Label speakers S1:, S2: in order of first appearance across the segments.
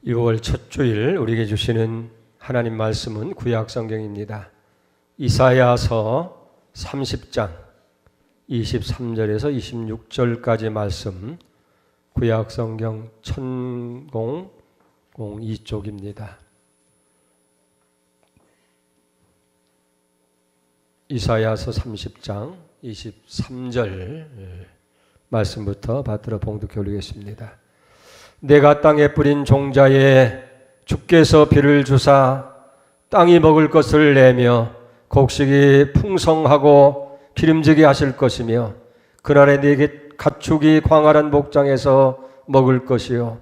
S1: 6월 첫 주일 우리에게 주시는 하나님 말씀은 구약 성경입니다. 이사야서 30장 23절에서 26절까지 말씀, 구약 성경 1002쪽입니다. 이사야서 30장 23절 말씀부터 받들어 봉독해 올리겠습니다. 내가 땅에 뿌린 종자에 주께서 비를 주사 땅이 먹을 것을 내며 곡식이 풍성하고 기름지게 하실 것이며 그날에 네게 가축이 광활한 목장에서 먹을 것이요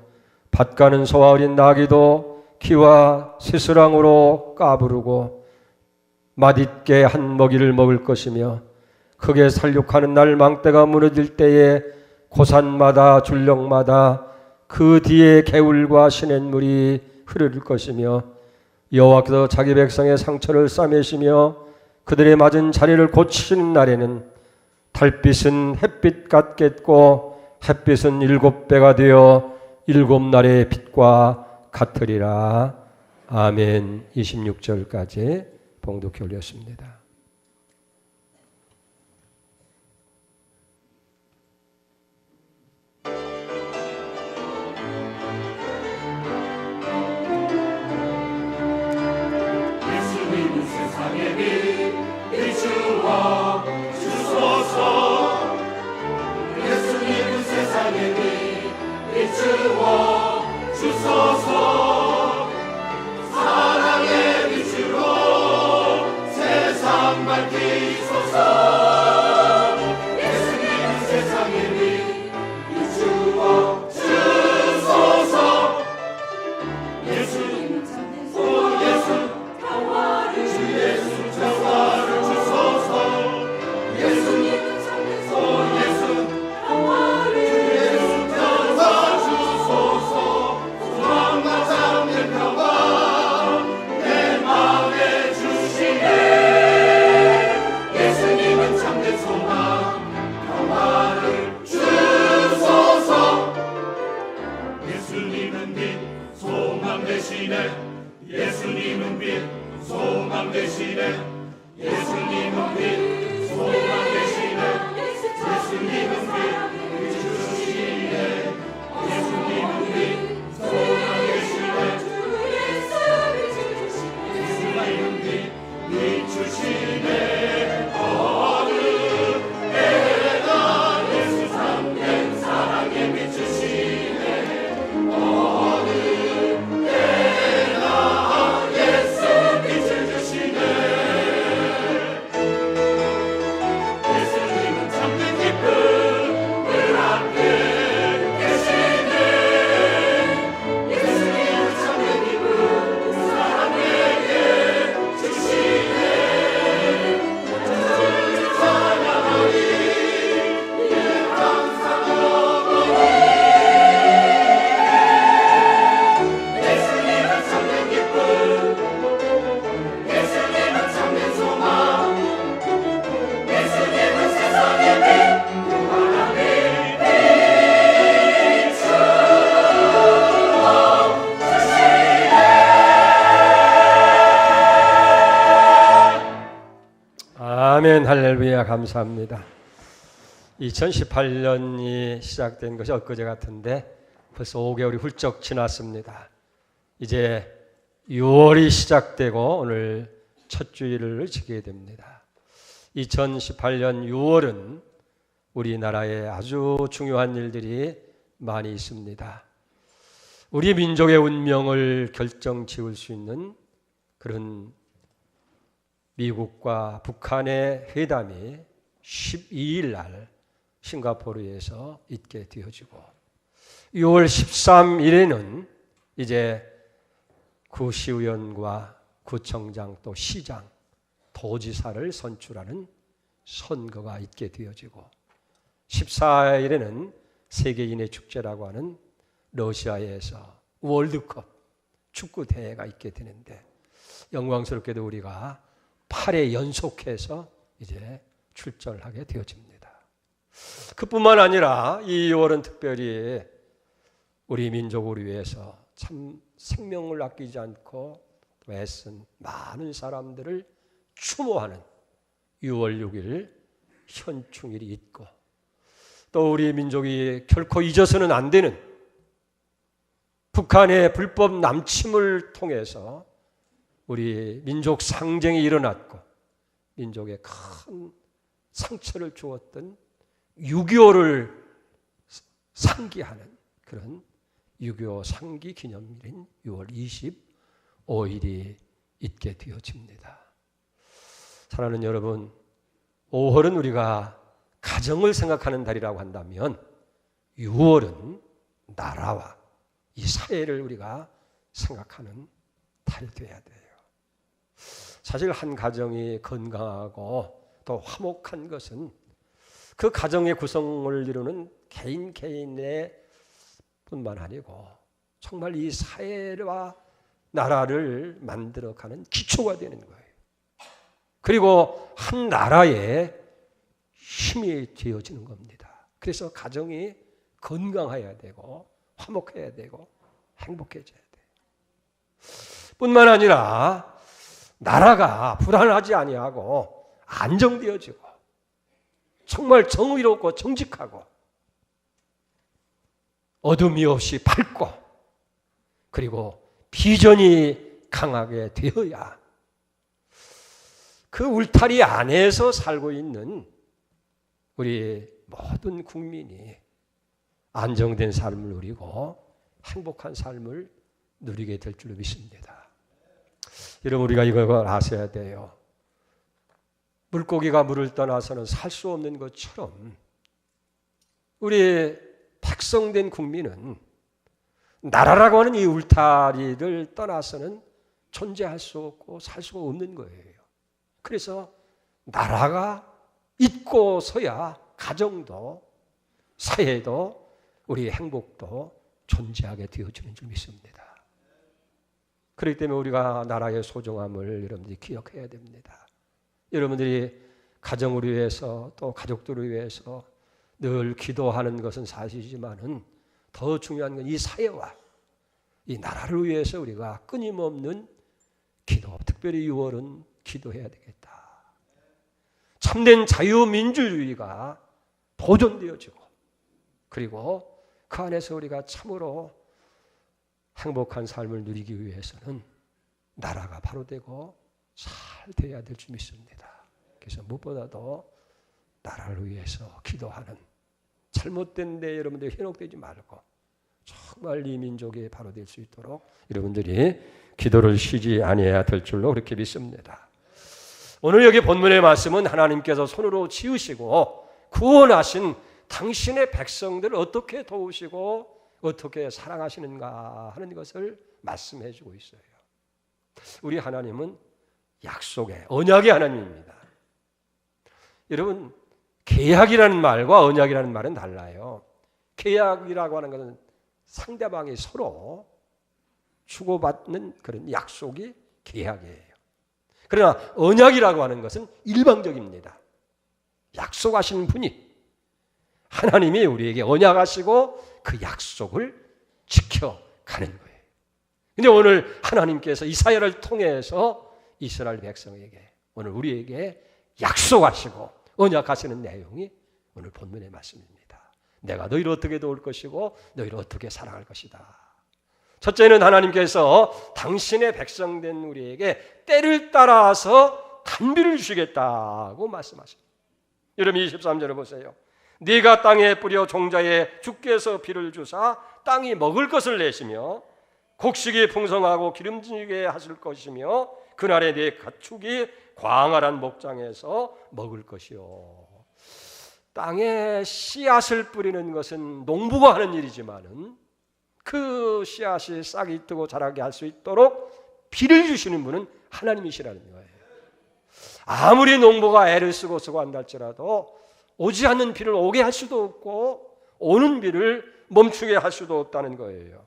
S1: 밭 가는 소와 어린 나귀도 기와 새수랑으로 까부르고 맛있게 한 먹이를 먹을 것이며 흙에 살육하는 날 망대가 무너질 때에 고산마다 줄령마다 그 뒤에 개울과 시냇물이 흐를 것이며 여호와께서 자기 백성의 상처를 싸매시며 그들의 맞은 자리를 고치시는 날에는 달빛은 햇빛 같겠고 햇빛은 7배가 되어 7날의 빛과 같으리라. 아멘. 26절까지 봉독해 올렸습니다.
S2: 예수님은 세상의 빛 비추어 주소서. 예수님은 세상의 빛 비추어 주소서. 사랑의 빛으로 세상 밝히소서. 예수님은 세상의 빛 비추어 주소서. 예수님은 오 예수 주 예수 평화를 주소서. 예수님은 오 예수 주 예수 평화 주소서. 소망과 참된 평화 내 마음에 주시네. 예수님은 참된 소망 평화를 주소서. 예수님은 빛 소망 대신에 예수님은 빛 소망 대신에 예수님은 빛 소망 대신에 예수님은 빛 주시네. 예수님은 빛 소망 대신에 예수님은 빛 비추시네. 어느 때나 예수 참된 사랑에 비추시네. 어느 때나 예수 빛을 주시네. 예수님은 참된 기쁨 늘 앞에 계시네. 예수님은 참된 기쁨 사람에게 주시네. 주를 찬양하리 이름 감사하오니. 예수님은 참된 기쁨 예수님은 참된 소망 예수님은 세상의 빛 영원한 빛
S1: 아멘. 할렐루야. 감사합니다. 2018년이 시작된 것이 엊그제 같은데 벌써 5개월이 훌쩍 지났습니다. 이제 6월이 시작되고 오늘 첫 주일을 지게 됩니다. 2018년 6월은 우리나라에 아주 중요한 일들이 많이 있습니다. 우리 민족의 운명을 결정지을 수 있는 그런 미국과 북한의 회담이 12일 날 싱가포르에서 있게 되어지고 6월 13일에는 이제 구시의원과 구청장 또 시장, 도지사를 선출하는 선거가 있게 되어지고 14일에는 세계인의 축제라고 하는 러시아에서 월드컵 축구 대회가 있게 되는데 영광스럽게도 우리가 8회 연속해서 이제 출전하게 되어집니다. 그뿐만 아니라 이 6월은 특별히 우리 민족을 위해서 참 생명을 아끼지 않고 애쓴 많은 사람들을 추모하는 6월 6일 현충일이 있고, 또 우리 민족이 결코 잊어서는 안 되는 북한의 불법 남침을 통해서 우리 민족 상쟁이 일어났고 민족에 큰 상처를 주었던 6.25를 상기하는 그런 6.25 상기 기념일인 6월 25일이 있게 되어집니다. 사랑하는 여러분, 5월은 우리가 가정을 생각하는 달이라고 한다면 6월은 나라와 이 사회를 우리가 생각하는 달이 되어야 돼요. 사실 한 가정이 건강하고 또 화목한 것은 그 가정의 구성을 이루는 개인의 뿐만 아니고 정말 이 사회와 나라를 만들어가는 기초가 되는 거예요. 그리고 한 나라의 힘이 되어지는 겁니다. 그래서 가정이 건강해야 되고 화목해야 되고 행복해져야 돼요. 뿐만 아니라 나라가 불안하지 아니하고 안정되어지고 정말 정의롭고 정직하고 어둠이 없이 밝고 그리고 비전이 강하게 되어야 그 울타리 안에서 살고 있는 우리 모든 국민이 안정된 삶을 누리고 행복한 삶을 누리게 될 줄로 믿습니다. 여러분, 우리가 이걸 아셔야 돼요. 물고기가 물을 떠나서는 살 수 없는 것처럼 우리 백성된 국민은 나라라고 하는 이 울타리를 떠나서는 존재할 수 없고 살 수가 없는 거예요. 그래서 나라가 있고서야 가정도 사회도 우리의 행복도 존재하게 되어지는 줄 믿습니다. 그렇기 때문에 우리가 나라의 소중함을 여러분들이 기억해야 됩니다. 여러분들이 가정을 위해서 또 가족들을 위해서 늘 기도하는 것은 사실이지만은 더 중요한 건 이 사회와 이 나라를 위해서 우리가 끊임없는 기도, 특별히 6월은 기도해야 되겠다. 참된 자유민주주의가 보존되어지고 그리고 그 안에서 우리가 참으로 행복한 삶을 누리기 위해서는 나라가 바로 되고 잘 돼야 될 줄 믿습니다. 그래서 무엇보다도 나라를 위해서 기도하는 잘못된 데 여러분들이 현혹되지 말고 정말 이 민족이 바로 될 수 있도록 여러분들이 기도를 쉬지 아니해야 될 줄로 그렇게 믿습니다. 오늘 여기 본문의 말씀은 하나님께서 손으로 지으시고 구원하신 당신의 백성들을 어떻게 도우시고 어떻게 사랑하시는가 하는 것을 말씀해 주고 있어요. 우리 하나님은 약속의 언약의 하나님입니다. 여러분, 계약이라는 말과 언약이라는 말은 달라요. 계약이라고 하는 것은 상대방이 서로 주고받는 그런 약속이 계약이에요. 그러나 언약이라고 하는 것은 일방적입니다. 약속하신 분이 하나님이 우리에게 언약하시고 그 약속을 지켜가는 거예요. 근데 오늘 하나님께서 이사야를 통해서 이스라엘 백성에게 오늘 우리에게 약속하시고 언약하시는 내용이 오늘 본문의 말씀입니다. 내가 너희를 어떻게 도울 것이고 너희를 어떻게 사랑할 것이다. 첫째는 하나님께서 당신의 백성된 우리에게 때를 따라서 단비를 주시겠다고 말씀하십니다. 여러분 23절을 보세요. 네가 땅에 뿌려 종자에 주께서 비를 주사 땅이 먹을 것을 내시며 곡식이 풍성하고 기름지게 하실 것이며 그날에 네 가축이 광활한 목장에서 먹을 것이요. 땅에 씨앗을 뿌리는 것은 농부가 하는 일이지만은 그 씨앗이 싹이 뜨고 자라게 할 수 있도록 비를 주시는 분은 하나님이시라는 거예요. 아무리 농부가 애를 쓰고 한다 할지라도 오지 않는 비를 오게 할 수도 없고 오는 비를 멈추게 할 수도 없다는 거예요.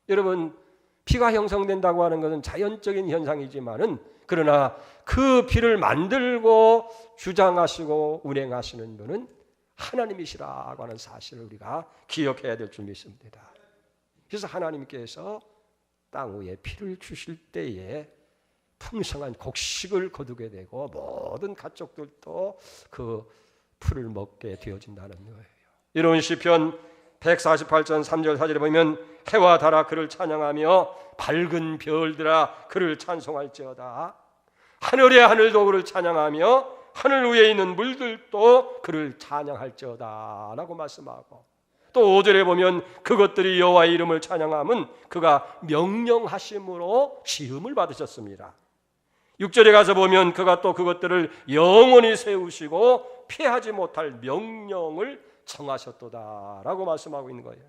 S1: 여러분, 비가 형성된다고 하는 것은 자연적인 현상이지만은 그러나 그 비를 만들고 주장하시고 운행하시는 분은 하나님이시라고 하는 사실을 우리가 기억해야 될 줄 믿습니다. 그래서 하나님께서 땅 위에 피를 주실 때에 풍성한 곡식을 거두게 되고 모든 가족들도 그 풀을 먹게 되어진다는 거예요. 이런 시편 148편 3절 4절에 보면 해와 달아 그를 찬양하며 밝은 별들아 그를 찬송할지어다. 하늘의 하늘도 그를 찬양하며 하늘 위에 있는 물들도 그를 찬양할지어다 라고 말씀하고, 또 5절에 보면 그것들이 여호와의 이름을 찬양함은 그가 명령하심으로 지음을 받으셨습니다. 6절에 가서 보면 그가 또 그것들을 영원히 세우시고 피하지 못할 명령을 정하셨도다 라고 말씀하고 있는 거예요.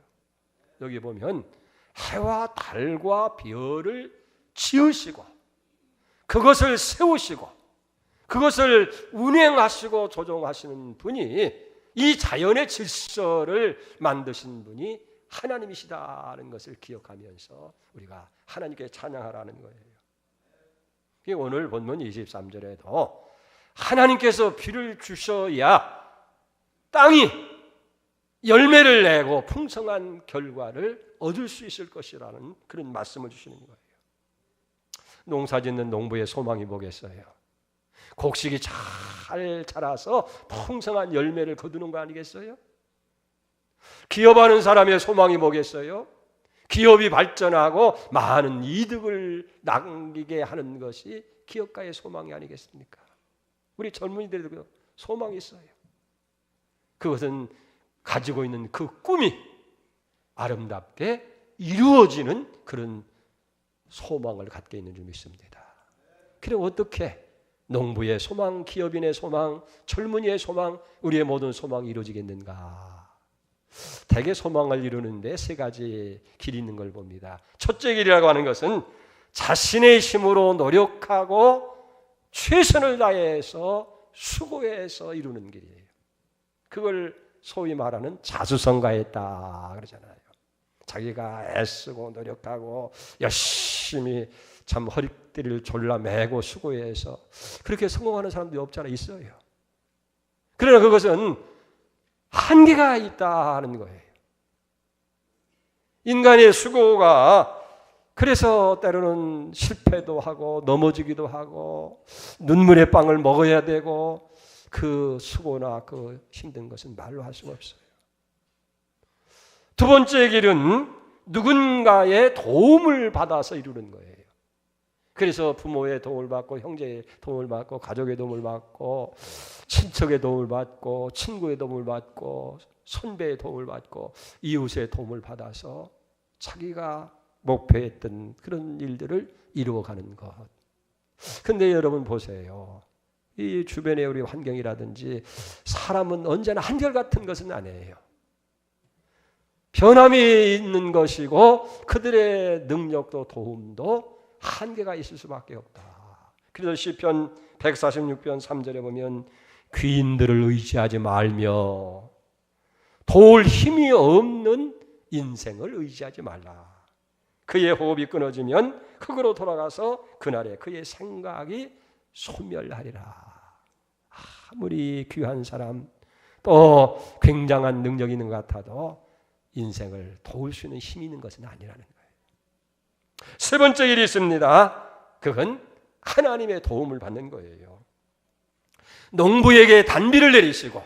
S1: 여기 보면 해와 달과 별을 지으시고 그것을 세우시고 그것을 운행하시고 조종하시는 분이, 이 자연의 질서를 만드신 분이 하나님이시다는 것을 기억하면서 우리가 하나님께 찬양하라는 거예요. 오늘 본문 23절에도 하나님께서 비를 주셔야 땅이 열매를 내고 풍성한 결과를 얻을 수 있을 것이라는 그런 말씀을 주시는 거예요. 농사짓는 농부의 소망이 뭐겠어요? 곡식이 잘 자라서 풍성한 열매를 거두는 거 아니겠어요? 기업하는 사람의 소망이 뭐겠어요? 기업이 발전하고 많은 이득을 남기게 하는 것이 기업가의 소망이 아니겠습니까? 우리 젊은이들도 소망이 있어요. 그것은 가지고 있는 그 꿈이 아름답게 이루어지는 그런 소망을 갖게 있는 줄 믿습니다. 그럼 어떻게 농부의 소망, 기업인의 소망, 젊은이의 소망, 우리의 모든 소망이 이루어지겠는가? 대개 소망을 이루는데 세 가지 길이 있는 걸 봅니다. 첫째 길이라고 하는 것은 자신의 힘으로 노력하고 최선을 다해서 수고해서 이루는 길이에요. 그걸 소위 말하는 자수성가했다 그러잖아요. 자기가 애쓰고 노력하고 열심히 참 허리띠를 졸라매고 수고해서 그렇게 성공하는 사람들이 없잖아요. 있어요. 그러나 그것은 한계가 있다는 거예요. 인간의 수고가 그래서 때로는 실패도 하고 넘어지기도 하고 눈물의 빵을 먹어야 되고, 그 수고나 그 힘든 것은 말로 할 수가 없어요. 두 번째 길은 누군가의 도움을 받아서 이루는 거예요. 그래서 부모의 도움을 받고 형제의 도움을 받고 가족의 도움을 받고 친척의 도움을 받고 친구의 도움을 받고 선배의 도움을 받고 이웃의 도움을 받아서 자기가 목표했던 그런 일들을 이루어가는 것. 근데 여러분 보세요. 이 주변의 우리 환경이라든지 사람은 언제나 한결같은 것은 아니에요. 변함이 있는 것이고 그들의 능력도 도움도 한계가 있을 수밖에 없다. 그래서 시편 146편 3절에 보면 귀인들을 의지하지 말며 도울 힘이 없는 인생을 의지하지 말라. 그의 호흡이 끊어지면 흙으로 돌아가서 그날에 그의 생각이 소멸하리라. 아무리 귀한 사람 또 굉장한 능력이 있는 것 같아도 인생을 도울 수 있는 힘이 있는 것은 아니라는 거예요. 세 번째 일이 있습니다. 그건 하나님의 도움을 받는 거예요. 농부에게 단비를 내리시고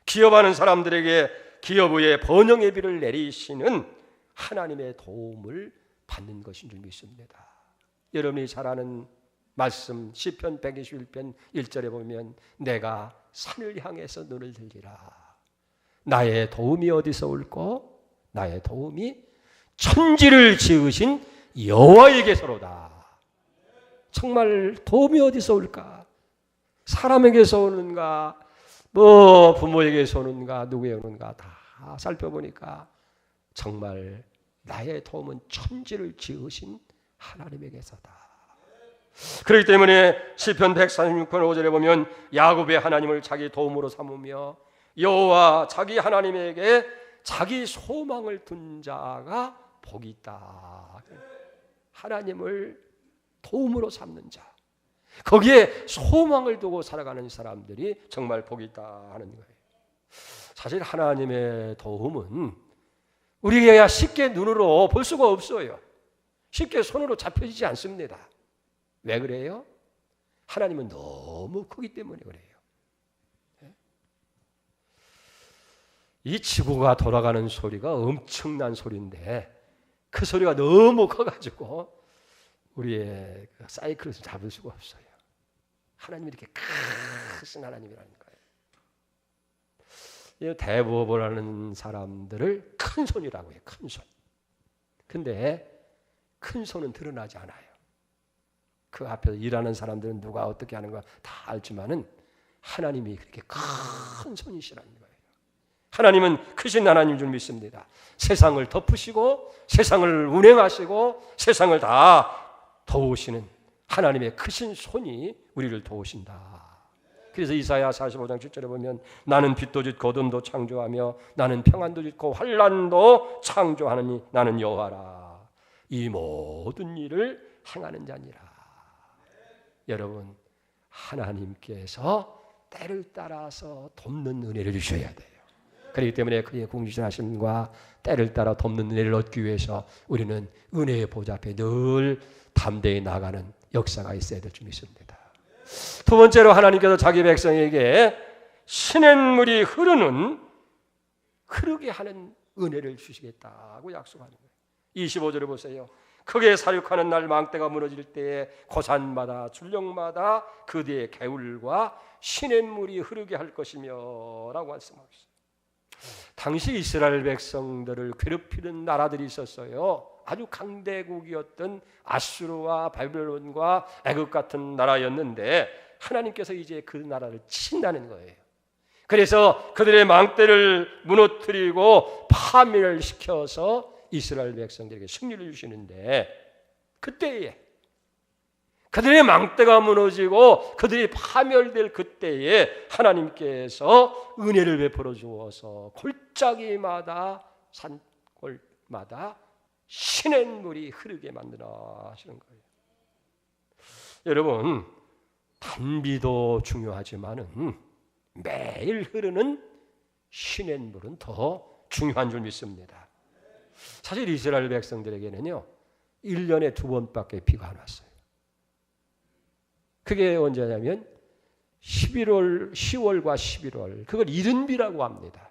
S1: 기업하는 사람들에게 기업의 번영의 비를 내리시는 하나님의 도움을 받는 것인 줄 믿습니다. 여러분이 잘 아는 말씀 시편 121편 1절에 보면 내가 산을 향해서 눈을 들리라. 나의 도움이 어디서 올꼬? 나의 도움이 천지를 지으신 여호와에게서로다. 정말 도움이 어디서 올까? 사람에게서 오는가? 뭐 부모에게서 오는가? 누구에 오는가? 다 살펴보니까 정말 나의 도움은 천지를 지으신 하나님에게서다. 그렇기 때문에 시편 146편 5절에 보면 야곱의 하나님을 자기 도움으로 삼으며 여호와 자기 하나님에게 자기 소망을 둔 자가 복이 있다. 하나님을 도움으로 삼는 자, 거기에 소망을 두고 살아가는 사람들이 정말 복이 있다 하는 거예요. 사실 하나님의 도움은 우리가 쉽게 눈으로 볼 수가 없어요. 쉽게 손으로 잡혀지지 않습니다. 왜 그래요? 하나님은 너무 크기 때문에 그래요. 이 지구가 돌아가는 소리가 엄청난 소리인데 그 소리가 너무 커가지고 우리의 그 사이클을 잡을 수가 없어요. 하나님이 이렇게 크신 하나님이라는 거예요. 대부업을 하는 사람들을 큰 손이라고 해요. 큰 손. 근데 큰 손은 드러나지 않아요. 그 앞에서 일하는 사람들은 누가 어떻게 하는 거 다 알지만은 하나님이 그렇게 큰 손이시라는 거예요. 하나님은 크신 하나님인 줄 믿습니다. 세상을 덮으시고 세상을 운행하시고 세상을 다 도우시는 하나님의 크신 손이 우리를 도우신다. 그래서 이사야 45장 7절에 보면 나는 빛도 짓고 어둠도 창조하며 나는 평안도 짓고 환난도 창조하느니 나는 여호와라. 이 모든 일을 행하는 자니라. 여러분, 하나님께서 때를 따라서 돕는 은혜를 주셔야 돼요. 그렇기 때문에 그의 공주하심과 때를 따라 돕는 은혜를 얻기 위해서 우리는 은혜의 보좌 앞에 늘 담대히 나가는 역사가 있어야 될 줄 믿습니다. 두 번째로 하나님께서 자기 백성에게 시냇물이 흐르게 하는 은혜를 주시겠다고 약속하는 거예요. 25절을 보세요. 크게 사륙하는 날 망대가 무너질 때에 고산마다 출렁마다 그 뒤에 개울과 시냇물이 흐르게 할 것이며 라고 말씀하고 있어요. 당시 이스라엘 백성들을 괴롭히는 나라들이 있었어요. 아주 강대국이었던 아수르와 바벨론과 애굽 같은 나라였는데 하나님께서 이제 그 나라를 친다는 거예요. 그래서 그들의 망대를 무너뜨리고 파멸을 시켜서 이스라엘 백성들에게 승리를 주시는데 그때에 그들의 망대가 무너지고 그들이 파멸될 그때에 하나님께서 은혜를 베풀어 주어서 골짜기마다 산골마다 시냇물이 흐르게 만들어 하시는 거예요. 여러분, 단비도 중요하지만은 매일 흐르는 시냇물은 더 중요한 줄 믿습니다. 사실 이스라엘 백성들에게는요 1년에 2번밖에 비가 안 왔어요. 그게 언제냐면 10월과 11월, 그걸 이른비라고 합니다.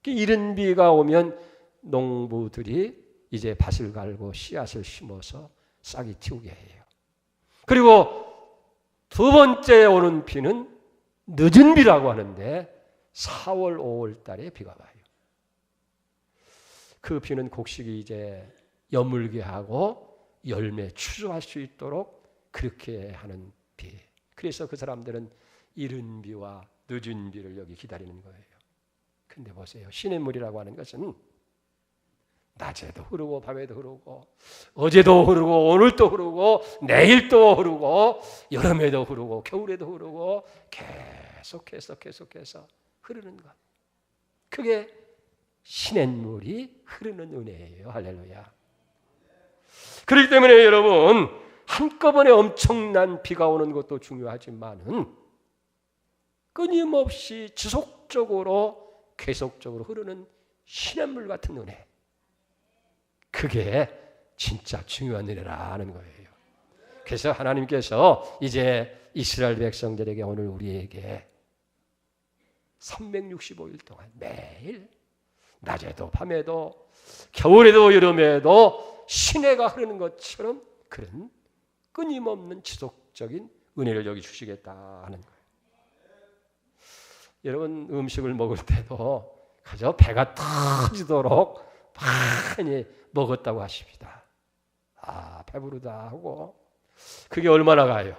S1: 이른비가 오면 농부들이 이제 밭을 갈고 씨앗을 심어서 싹이 틔우게 해요. 그리고 두 번째 오는 비는 늦은 비라고 하는데 4월, 5월 달에 비가 와요. 그 비는 곡식이 이제 여물게 하고 열매 추수할 수 있도록 그렇게 하는 비. 그래서 그 사람들은 이른 비와 늦은 비를 여기 기다리는 거예요. 근데 보세요. 시냇물이라고 하는 것은 낮에도 흐르고 밤에도 흐르고 어제도 흐르고 오늘도 흐르고 내일도 흐르고 여름에도 흐르고 겨울에도 흐르고 계속해서 흐르는 것. 그게 시냇물이 흐르는 은혜예요. 할렐루야. 그렇기 때문에 여러분 한꺼번에 엄청난 비가 오는 것도 중요하지만은 끊임없이 지속적으로 계속적으로 흐르는 시냇물 같은 은혜, 그게 진짜 중요한 은혜라는 거예요. 그래서 하나님께서 이제 이스라엘 백성들에게 오늘 우리에게 365일 동안 매일 낮에도 밤에도 겨울에도 여름에도 시내가 흐르는 것처럼 그런 끊임없는 지속적인 은혜를 여기 주시겠다 하는 거예요. 여러분 음식을 먹을 때도 그저 배가 터지도록 많이 먹었다고 하십니다. 아, 배부르다 하고 그게 얼마나 가요?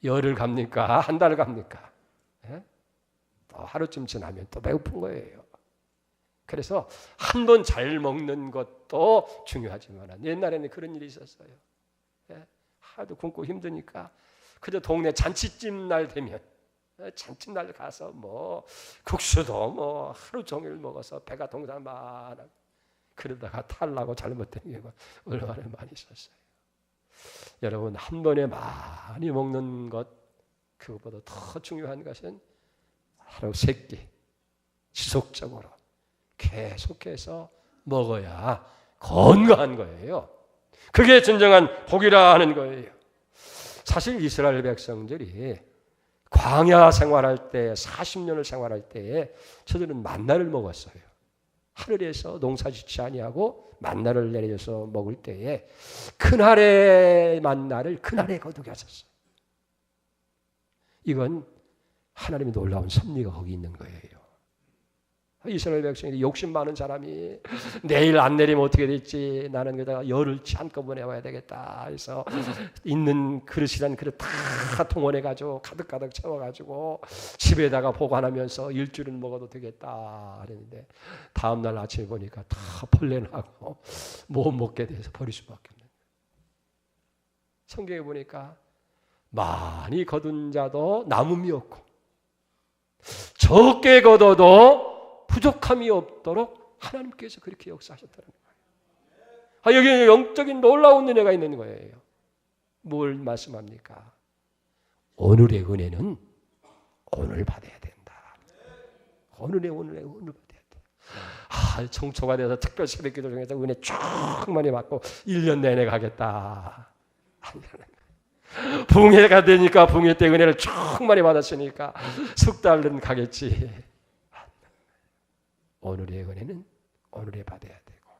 S1: 열흘 갑니까? 한 달 갑니까? 예? 또 하루쯤 지나면 또 배고픈 거예요. 그래서 한 번 잘 먹는 것도 중요하지만 옛날에는 그런 일이 있었어요. 예? 하도 굶고 힘드니까 그저 동네 잔치집 날 되면 잔치 날 가서 뭐 국수도 뭐 하루 종일 먹어서 배가 동사만 그러다가 탈나고 잘못된 경우가 얼마나 많이 있었어요. 여러분 한 번에 많이 먹는 것 그것보다 더 중요한 것은 하루 세 끼 지속적으로 계속해서 먹어야 건강한 거예요. 그게 진정한 복이라 하는 거예요. 사실 이스라엘 백성들이 광야 생활할 때 40년을 생활할 때에 저들은 만나를 먹었어요. 하늘에서 농사짓지 아니하고 만나를 내려서 먹을 때에 그날의 만나를 그날에 거두게 하셨어요. 이건 하나님의 놀라운 섭리가 거기 있는 거예요. 이스라엘 백성이 욕심 많은 사람이 내일 안 내리면 어떻게 될지 나는 그다 열흘치 한꺼번에 와야 되겠다 해서 있는 그릇이란 그릇 다 동원해가지고 가득가득 채워가지고 집에다가 보관하면서 일주일은 먹어도 되겠다 하는데 다음날 아침에 보니까 다 벌레나고 못 먹게 돼서 버릴 수밖에 없는 거예요. 성경에 보니까 많이 거둔 자도 남음이 없고 적게 거둬도 부족함이 없도록 하나님께서 그렇게 역사하셨다는 거예요. 여기에 영적인 놀라운 은혜가 있는 거예요. 뭘 말씀합니까? 오늘의 은혜는 오늘 받아야 된다. 오늘의 받아야 돼. 청초가 돼서 특별 새벽기도 중에서 은혜 쫙 많이 받고 1년 내내 가겠다. 붕해가 되니까 붕해 때 은혜를 쫙 많이 받았으니까 석 달은 가겠지. 오늘의 은혜는 오늘에 받아야 되고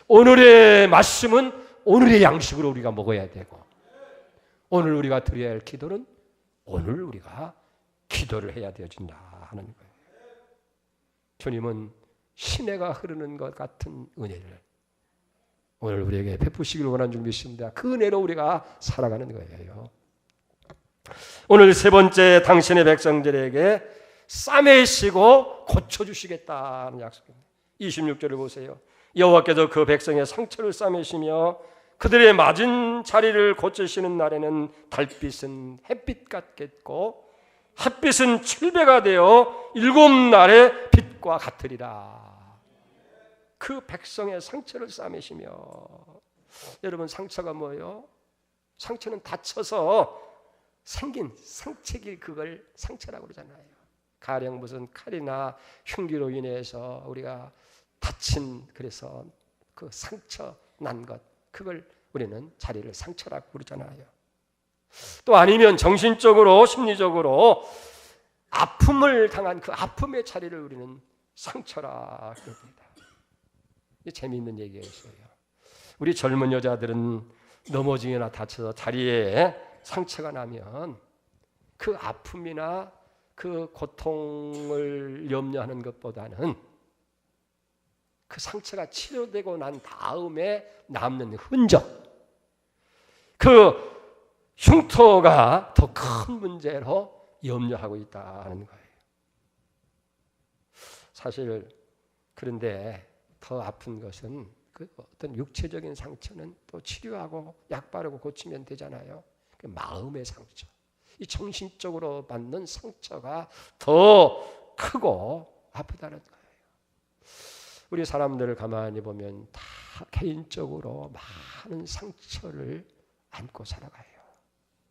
S1: 오늘의 말씀은 오늘의 양식으로 우리가 먹어야 되고 오늘 우리가 드려야 할 기도는 오늘 우리가 기도를 해야 되어진다 하는 거예요. 주님은 시내가 흐르는 것 같은 은혜를 오늘 우리에게 베푸시기를 원하는 줄 믿습니다. 그 은혜로 우리가 살아가는 거예요. 오늘 세 번째, 당신의 백성들에게 싸매시고 고쳐주시겠다는 약속입니다. 26절을 보세요. 여호와께서 그 백성의 상처를 싸매시며 그들의 맞은 자리를 고치시는 날에는 달빛은 햇빛 같겠고 햇빛은 7배가 되어 7날의 빛과 같으리라. 그 백성의 상처를 싸매시며, 여러분 상처가 뭐예요? 상처는 다쳐서 생긴 상처기, 그걸 상처라고 그러잖아요. 가령 무슨 칼이나 흉기로 인해서 우리가 다친, 그래서 그 상처 난 것, 그걸 우리는 자리를 상처라고 그러잖아요. 또 아니면 정신적으로 심리적으로 아픔을 당한 그 아픔의 자리를 우리는 상처라 그럽니다. 재미있는 얘기가 있어요. 우리 젊은 여자들은 넘어지거나 다쳐서 다리에 상처가 나면 그 아픔이나 그 고통을 염려하는 것보다는 그 상처가 치료되고 난 다음에 남는 흔적, 그 흉터가 더 큰 문제로 염려하고 있다는 거예요. 사실 그런데 더 아픈 것은 그 어떤 육체적인 상처는 또 치료하고 약 바르고 고치면 되잖아요. 그 마음의 상처, 이 정신적으로 받는 상처가 더 크고 아프다는 거예요. 우리 사람들을 가만히 보면 다 개인적으로 많은 상처를 안고 살아가요.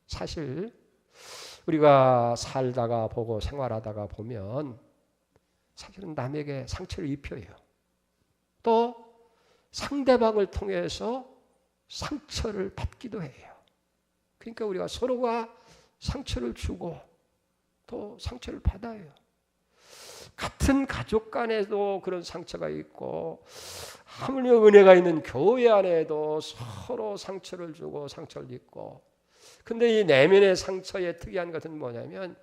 S1: 사실 우리가 살다가 보고 생활하다가 보면 사실은 남에게 상처를 입혀요. 또 상대방을 통해서 상처를 받기도 해요. 그러니까 우리가 서로가 상처를 주고 또 상처를 받아요. 같은 가족 간에도 그런 상처가 있고 하물며 은혜가 있는 교회 안에도 서로 상처를 주고 상처를 입고, 근데 이 내면의 상처의 특이한 것은 뭐냐면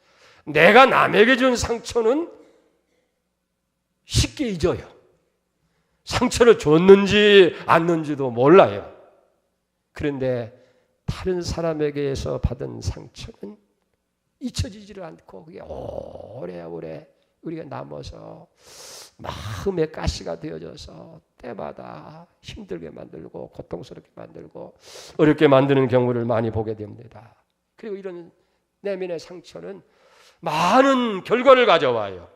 S1: 내가 남에게 준 상처는 쉽게 잊어요. 상처를 줬는지 안는지도 몰라요. 그런데 다른 사람에게서 받은 상처는 잊혀지지를 않고 그게 오래오래 우리가 남아서 마음의 가시가 되어져서 때마다 힘들게 만들고 고통스럽게 만들고 어렵게 만드는 경우를 많이 보게 됩니다. 그리고 이런 내면의 상처는 많은 결과를 가져와요.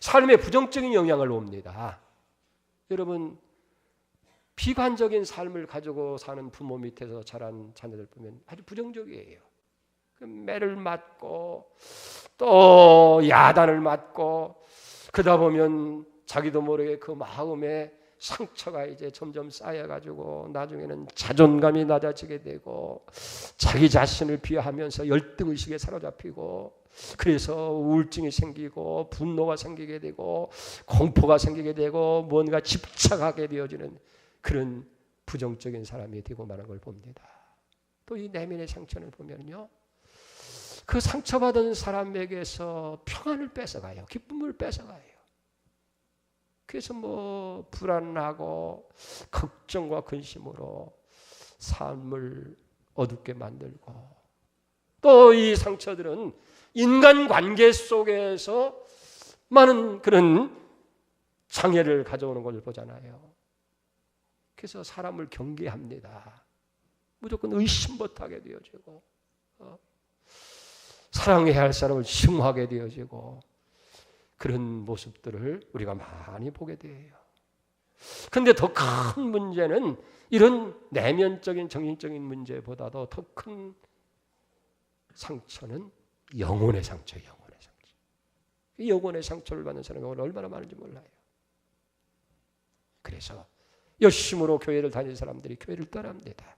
S1: 삶에 부정적인 영향을 옵니다. 여러분, 비관적인 삶을 가지고 사는 부모 밑에서 자란 자녀들 보면 아주 부정적이에요. 매를 맞고 또 야단을 맞고 그러다 보면 자기도 모르게 그 마음에 상처가 이제 점점 쌓여가지고 나중에는 자존감이 낮아지게 되고 자기 자신을 비하하면서 열등의식에 사로잡히고 그래서 우울증이 생기고 분노가 생기게 되고 공포가 생기게 되고 뭔가 집착하게 되어지는 그런 부정적인 사람이 되고 마는 걸 봅니다. 또 이 내면의 상처를 보면요, 그 상처받은 사람에게서 평안을 뺏어가요. 기쁨을 뺏어가요. 그래서 뭐 불안하고 걱정과 근심으로 삶을 어둡게 만들고, 또 이 상처들은 인간관계 속에서 많은 그런 장애를 가져오는 걸 보잖아요. 그래서 사람을 경계합니다. 무조건 의심부터 하게 되어지고 사랑해야 할 사람을 증오하게 되어지고 그런 모습들을 우리가 많이 보게 돼요. 그런데 더 큰 문제는 이런 내면적인 정신적인 문제보다도 더 큰 상처는 영혼의 상처예요. 영혼의 상처. 이 영혼의 상처를 받는 사람이 얼마나 많은지 몰라요. 그래서 열심으로 교회를 다니는 사람들이 교회를 떠납니다.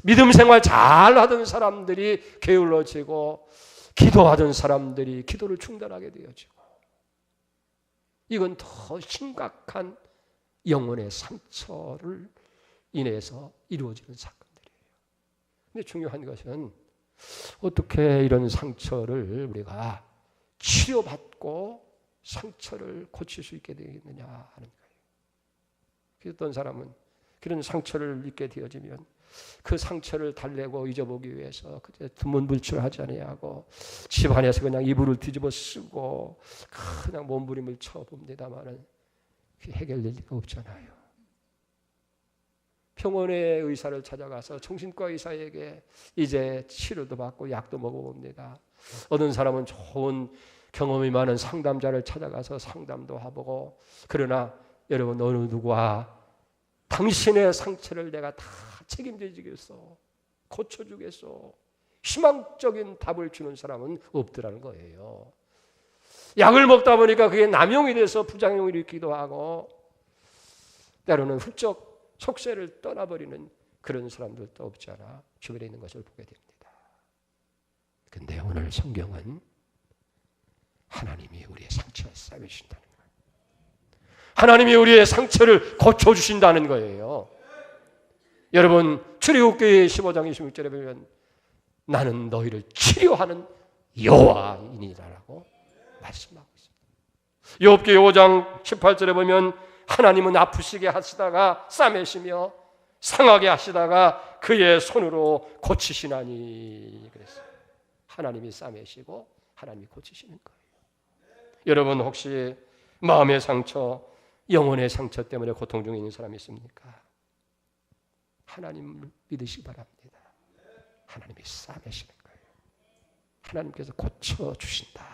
S1: 믿음 생활 잘하던 사람들이 게을러지고 기도하던 사람들이 기도를 중단하게 되어지고, 이건 더 심각한 영혼의 상처를 인해서 이루어지는 사건들이에요. 근데 중요한 것은 어떻게 이런 상처를 우리가 치료받고 상처를 고칠 수 있게 되겠느냐 하는 거예요. 어떤 사람은 그런 상처를 입게 되어지면 그 상처를 달래고 잊어보기 위해서 그때 두문불출하지 아니하고 집안에서 그냥 이불을 뒤집어 쓰고 그냥 몸부림을 쳐봅니다마는 해결될 리가 없잖아요. 병원의 의사를 찾아가서 정신과 의사에게 이제 치료도 받고 약도 먹어봅니다. 어떤 사람은 좋은 경험이 많은 상담자를 찾아가서 상담도 해보고, 그러나 여러분 어느 누구와 당신의 상처를 내가 다 책임져주겠어, 고쳐주겠어, 희망적인 답을 주는 사람은 없더라는 거예요. 약을 먹다 보니까 그게 남용이 돼서 부작용을 일으키기도 하고 때로는 훌쩍 속세를 떠나버리는 그런 사람들도 없지 않아 주변에 있는 것을 보게 됩니다. 그런데 오늘 성경은 하나님이 우리의 상처를 싸매주신다는 거예요. 하나님이 우리의 상처를 고쳐주신다는 거예요. 여러분 출애굽기 15장 26절에 보면 나는 너희를 치료하는 여호와이니라라고 말씀하고 있습니다. 욥기 5장 18절에 보면 하나님은 아프시게 하시다가 싸매시며 상하게 하시다가 그의 손으로 고치시나니 그랬어요. 하나님이 싸매시고 하나님이 고치시는 거예요. 여러분 혹시 마음의 상처, 영혼의 상처 때문에 고통 중에 있는 사람이 있습니까? 하나님을 믿으시기 바랍니다. 하나님이 싸매시는 거예요. 하나님께서 고쳐주신다.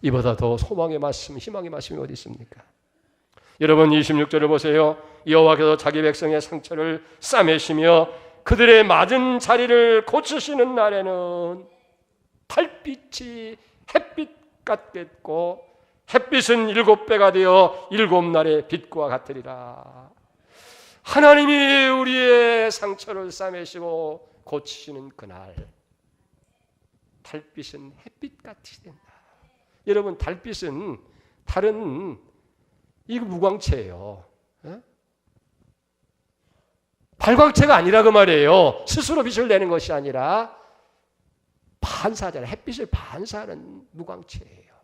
S1: 이보다 더 소망의 말씀, 희망의 말씀이 어디 있습니까? 여러분 26절을 보세요. 여호와께서 자기 백성의 상처를 싸매시며 그들의 맞은 자리를 고치시는 날에는 달빛이 햇빛 같겠고 햇빛은 7배가 되어 7날의 빛과 같으리라. 하나님이 우리의 상처를 싸매시고 고치시는 그날 달빛은 햇빛같이 된다. 여러분 달빛은 다른 이거 무광체예요. 발광체가 아니라 그 말이에요. 스스로 빛을 내는 것이 아니라 반사잖아요. 햇빛을 반사하는 무광체예요.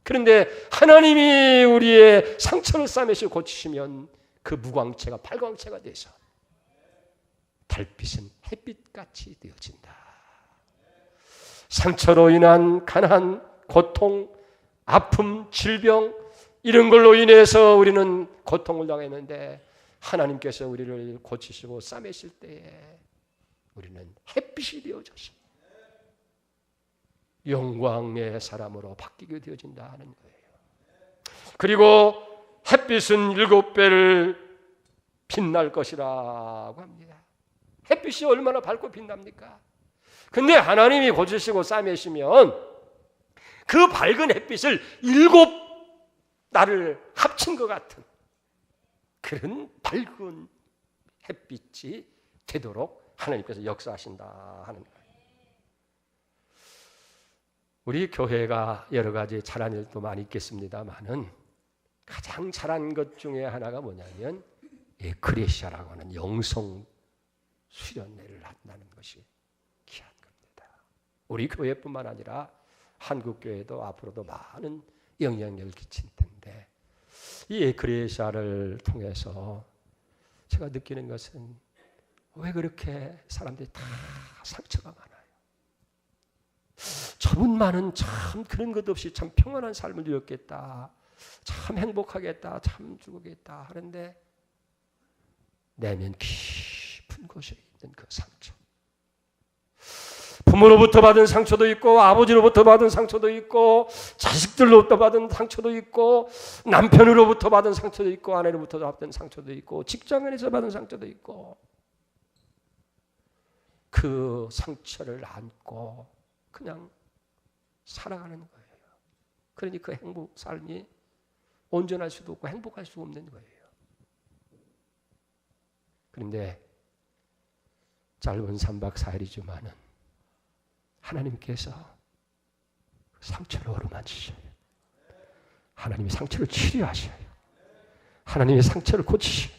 S1: 그런데 하나님이 우리의 상처를 싸매시고 고치시면 그 무광체가 발광체가 돼서 달빛은 햇빛같이 되어진다. 상처로 인한 가난, 고통, 아픔, 질병 이런 걸로 인해서 우리는 고통을 당했는데 하나님께서 우리를 고치시고 싸매실 때에 우리는 햇빛이 되어져서 영광의 사람으로 바뀌게 되어진다 하는 거예요. 그리고 햇빛은 7배를 빛날 것이라고 합니다. 햇빛이 얼마나 밝고 빛납니까? 근데 하나님이 고치시고 싸매시면 그 밝은 햇빛을 7 나를 합친 것 같은 그런 밝은 햇빛이 되도록 하나님께서 역사하신다 하는 거예요. 우리 교회가 여러 가지 잘한 일도 많이 있겠습니다만은 가장 잘한 것 중에 하나가 뭐냐면 에크레시아라고 하는 영성 수련회를 한다는 것이 귀한 겁니다. 우리 교회뿐만 아니라 한국 교회도 앞으로도 많은 영향력을 끼칠 텐데 이 에크레시아를 통해서 제가 느끼는 것은 왜 그렇게 사람들이 다 상처가 많아요. 저분만은 참 그런 것 없이 참 평안한 삶을 누렸겠다, 참 행복하겠다, 참 죽겠다 하는데 내면 깊은 곳에 있는 그 상처, 부모로부터 받은 상처도 있고 아버지로부터 받은 상처도 있고 자식들로부터 받은 상처도 있고 남편으로부터 받은 상처도 있고 아내로부터 받은 상처도 있고 직장에서 받은 상처도 있고 그 상처를 안고 그냥 살아가는 거예요. 그러니 그 행복 삶이 온전할 수도 없고 행복할 수 없는 거예요. 그런데 짧은 3박 4일이지만은 하나님께서 상처를 어루만지셔요. 하나님이 상처를 치료하셔요. 하나님의 상처를 고치셔요.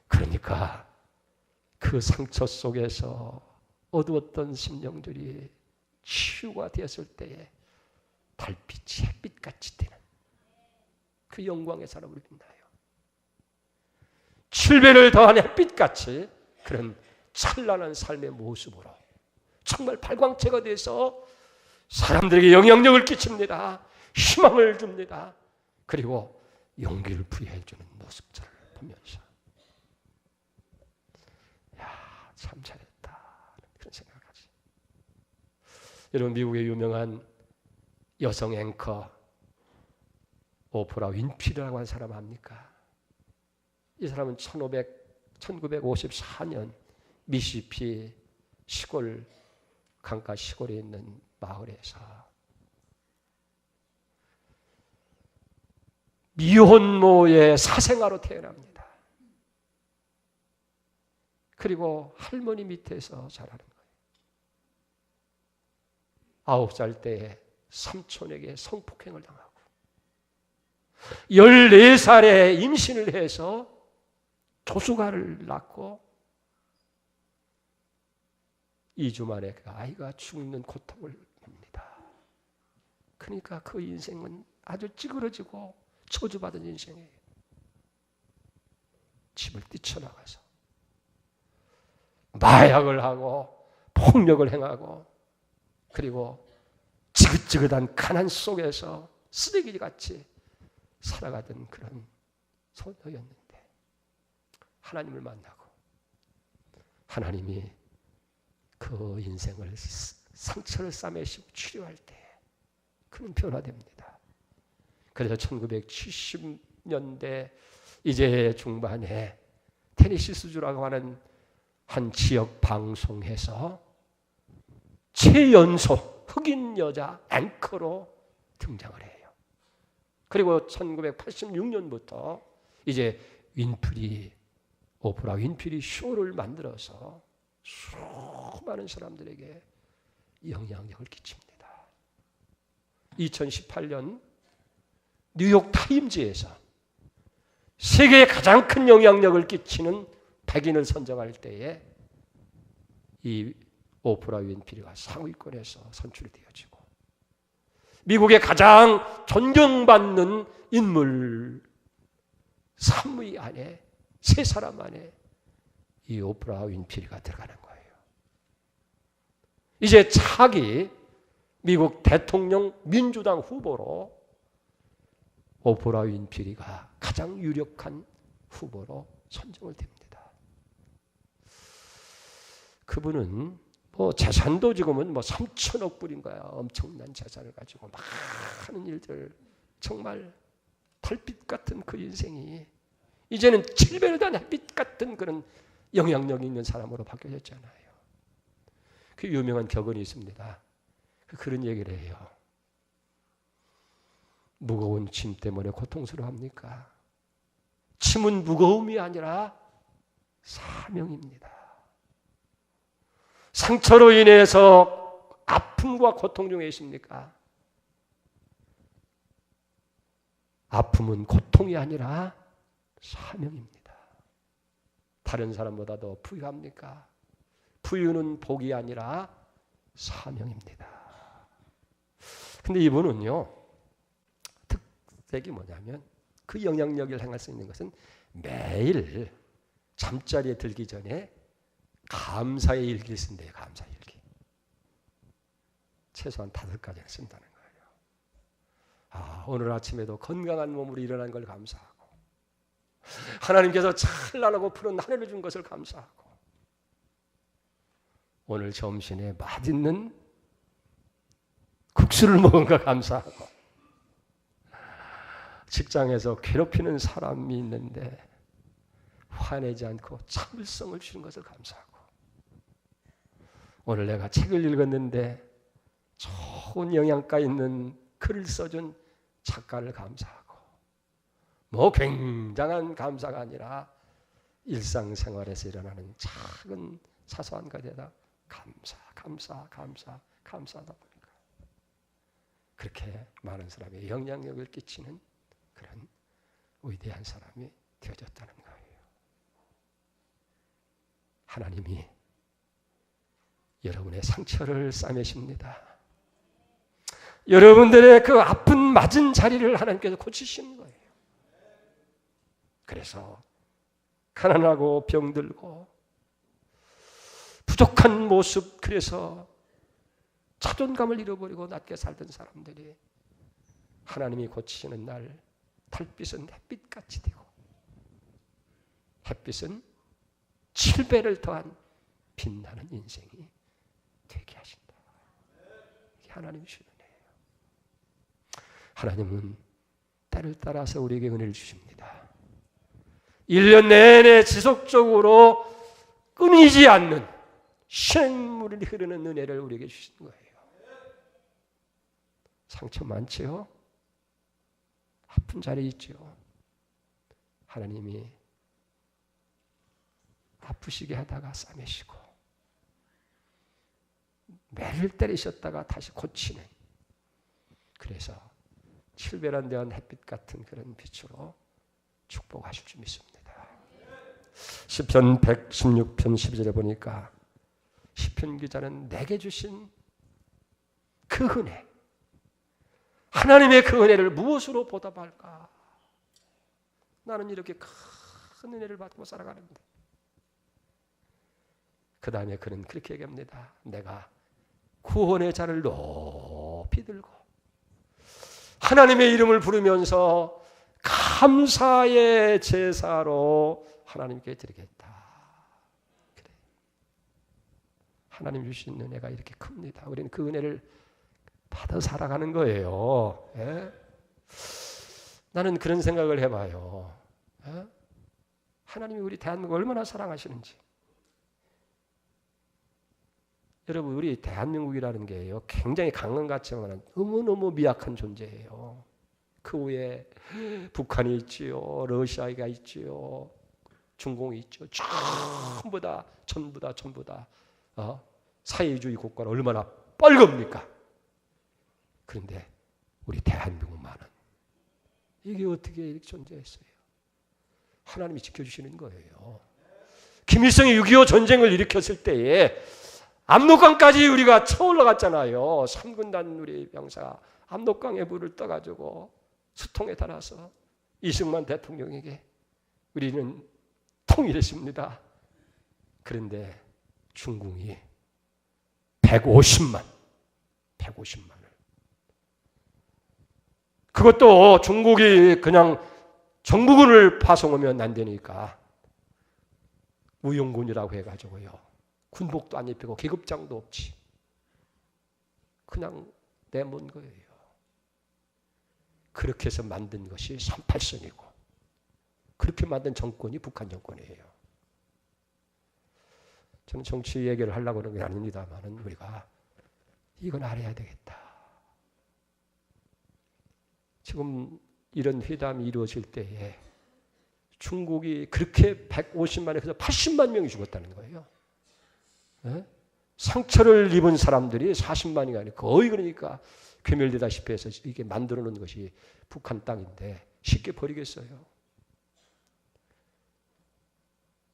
S1: 그러니까 그 상처 속에서 어두웠던 심령들이 치유가 되었을 때에 달빛이 햇빛같이 되는 그 영광의 사람을 빛나요. 7배를 더한 햇빛같이 그런 찬란한 삶의 모습으로 정말 발광체가 돼서 사람들에게 영향력을 끼칩니다. 희망을 줍니다. 그리고 용기를 부여해 주는 모습들을 보면서 참 잘했다 그런 생각하지. 여러분 미국의 유명한 여성 앵커 오프라 윈프리라고 하는 사람 압니까? 이 사람은 1954년 미시시피 시골 강가 시골에 있는 마을에서 미혼모의 사생아로 태어납니다. 그리고 할머니 밑에서 자라는 거예요. 9살 때에 삼촌에게 성폭행을 당하고 14살에 임신을 해서 조수가를 낳고 2주 만에 그 아이가 죽는 고통을 봅니다. 그러니까 그 인생은 아주 찌그러지고 저주받은 인생이에요. 집을 뛰쳐나가서 마약을 하고 폭력을 행하고 그리고 지긋지긋한 가난 속에서 쓰레기같이 살아가던 그런 소녀였는데 하나님을 만나고 하나님이 그 인생을 상처를 싸매시고 치료할 때 그는 변화됩니다. 그래서 1970년대 이제 중반에 테네시 스주라고 하는 한 지역 방송에서 최연소 흑인 여자 앵커로 등장을 해요. 그리고 1986년부터 이제 오프라 윈프리 쇼를 만들어서 수많은 사람들에게 영향력을 끼칩니다. 2018년 뉴욕 타임즈에서 세계에 가장 큰 영향력을 끼치는 백인을 선정할 때에 이 오프라 윈프리가 상위권에서 선출이 되어지고 미국의 가장 존경받는 인물 3위 안에 3사람 안에 이 오프라 윈프리가 들어가는 거예요. 이제 차기 미국 대통령 민주당 후보로 오프라 윈프리가 가장 유력한 후보로 선정을 됩니다. 그분은 재산도 지금은 3천억 불인가요? 엄청난 재산을 가지고 많은 일들 정말 달빛 같은 그 인생이 이제는 7배를 단 햇빛 같은 그런 영향력 있는 사람으로 바뀌어졌잖아요. 그 유명한 격언이 있습니다. 그런 얘기를 해요. 무거운 짐 때문에 고통스러워합니까? 짐은 무거움이 아니라 사명입니다. 상처로 인해서 아픔과 고통 중에 있습니까? 아픔은 고통이 아니라 사명입니다. 다른 사람보다 더 부유합니까? 부유는 복이 아니라 사명입니다. 근데 이분은요, 특색이 뭐냐면 그 영향력을 행할 수 있는 것은 매일 잠자리에 들기 전에 감사의 일기를 쓴대요. 감사의 일기. 최소한 5가지는 쓴다는 거예요. 오늘 아침에도 건강한 몸으로 일어난 걸 감사하고, 하나님께서 찬란하고 푸른 하늘을 준 것을 감사하고, 오늘 점심에 맛있는 국수를 먹은 거 감사하고, 직장에서 괴롭히는 사람이 있는데 화내지 않고 참을성을 주신 것을 감사하고, 오늘 내가 책을 읽었는데 좋은 영양가 있는 글을 써준 작가를 감사하고, 뭐 굉장한 감사가 아니라 일상생활에서 일어나는 작은 사소한 것에다 감사하다 보니까 그렇게 많은 사람의 영향력을 끼치는 그런 위대한 사람이 되어졌다는 거예요. 하나님이 여러분의 상처를 싸매십니다. 여러분들의 그 아픈 맞은 자리를 하나님께서 고치시는 거예요. 그래서 가난하고 병들고 부족한 모습, 그래서 자존감을 잃어버리고 낮게 살던 사람들이 하나님이 고치시는 날 달빛은 햇빛같이 되고, 햇빛은 7배를 더한 빛나는 인생이 되게 하신다. 이게 하나님이 주시는 은혜예요. 하나님은 때를 따라서 우리에게 은혜를 주십니다. 1년 내내 지속적으로 끊이지 않는 쉥물이 흐르는 은혜를 우리에게 주시는 거예요. 상처 많지요? 아픈 자리 있죠? 하나님이 아프시게 하다가 싸매시고, 매를 때리셨다가 다시 고치는, 그래서 7배란 대한 햇빛 같은 그런 빛으로 축복하실 줄 믿습니다. 시편 116편 12절에 보니까 시편 기자는 내게 주신 그 은혜, 하나님의 그 은혜를 무엇으로 보답할까? 나는 이렇게 큰 은혜를 받고 살아가는데. 그 다음에 그는 그렇게 얘기합니다. 내가 구원의 잔을 높이 들고 하나님의 이름을 부르면서 감사의 제사로 하나님께 드리겠다. 그래. 하나님 주신 은혜가 이렇게 큽니다. 우리는 그 은혜를 받아 살아가는 거예요. 예? 나는 그런 생각을 해봐요. 예? 하나님이 우리 대한민국을 얼마나 사랑하시는지. 여러분, 우리 대한민국이라는 게요, 굉장히 강한 것 같지만 너무너무 미약한 존재예요. 그 위에 북한이 있지요, 러시아가 있지요, 중공이 있죠. 전부 다 사회주의 국가는 얼마나 뻘겁니까? 그런데 우리 대한민국만은 이게 어떻게 이렇게 존재했어요? 하나님이 지켜주시는 거예요. 김일성이 6.25 전쟁을 일으켰을 때에 압록강까지 우리가 쳐올라갔잖아요. 3군단 우리 병사가 압록강에 불을 떠가지고 수통에 달아서 이승만 대통령에게 우리는 통일했습니다. 그런데 중국이 150만을, 그것도 중국이 그냥 정부군을 파송하면 안 되니까 우용군이라고 해가지고요, 군복도 안 입히고 계급장도 없지, 그냥 내몬 거예요. 그렇게 해서 만든 것이 38선이고, 그렇게 만든 정권이 북한 정권이에요. 저는 정치 얘기를 하려고 그러는 게 아닙니다만 우리가 이건 알아야 되겠다. 지금 이런 회담이 이루어질 때에 중국이 그렇게 150만에서 80만 명이 죽었다는 거예요. 네? 상처를 입은 사람들이 40만이 아니고 거의 그러니까 괴멸되다시피 해서 이게 만들어 놓은 것이 북한 땅인데 쉽게 버리겠어요.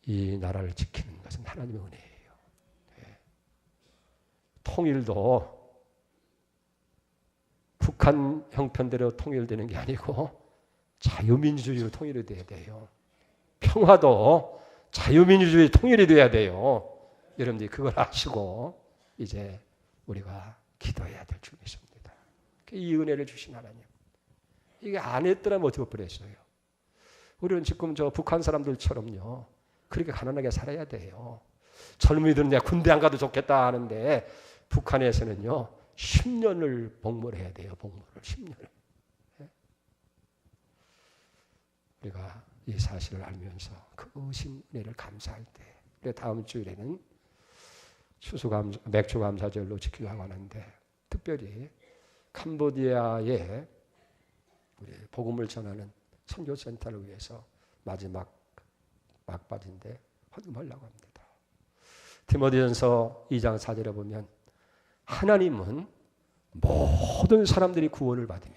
S1: 이 나라를 지키는 것은 하나님의 은혜예요. 네. 통일도 북한 형편대로 통일되는 게 아니고 자유민주주의로 통일이 돼야 돼요. 평화도 자유민주주의 통일이 돼야 돼요. 여러분들이 그걸 아시고 이제 우리가 기도해야 될 줄 믿습니다. 이 은혜를 주신 하나님. 이게 안 했더라면 어떻게 그랬어요? 우리는 지금 저 북한 사람들처럼요. 그렇게 가난하게 살아야 돼요. 젊은이들은 내가 군대 안 가도 좋겠다 하는데 북한에서는요. 10년을 복무를 해야 돼요. 복무를 10년을. 우리가 이 사실을 알면서 그 의신 은혜를 감사할 때 다음 주일에는 맥주 감사절로 지키려고 하는데 특별히 캄보디아에 우리 복음을 전하는 선교센터를 위해서 마지막 막바지인데 헌금하려고 합니다. 디모데전서 2장 4절에 보면 하나님은 모든 사람들이 구원을 받으며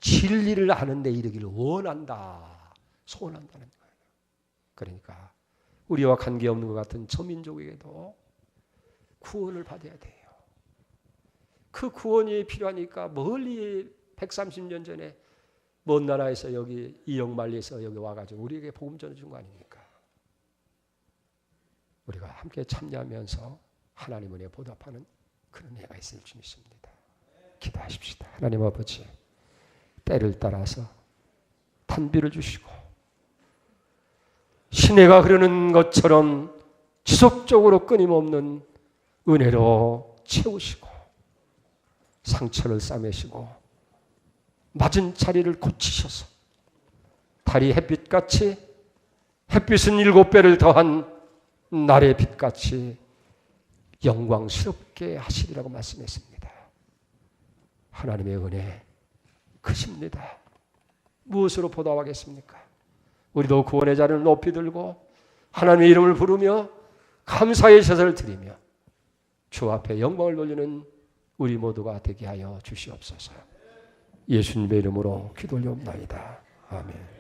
S1: 진리를 아는 데 이르기를 원한다, 소원한다는 거예요. 그러니까 우리와 관계없는 것 같은 저민족에게도 구원을 받아야 돼요. 그 구원이 필요하니까 멀리 130년 전에 먼 나라에서 여기 이영만리에서 여기 와가지고 우리에게 복음 전해준 거 아닙니까? 우리가 함께 참여하면서 하나님 은혜에 보답하는 그런 해가 있을 줄 믿습니다. 기도하십시다. 하나님 아버지, 때를 따라서 탄비를 주시고 시내가 흐르는 것처럼 지속적으로 끊임없는 은혜로 채우시고 상처를 싸매시고 맞은 자리를 고치셔서 달이 햇빛같이 햇빛은 7배를 더한 날의 빛같이 영광스럽게 하시리라고 말씀했습니다. 하나님의 은혜 크십니다. 무엇으로 보답하겠습니까? 우리도 구원의 자리를 높이 들고 하나님의 이름을 부르며 감사의 제사를 드리며 주 앞에 영광을 돌리는 우리 모두가 되게 하여 주시옵소서. 예수님의 이름으로 기도 올려옵나이다. 아멘.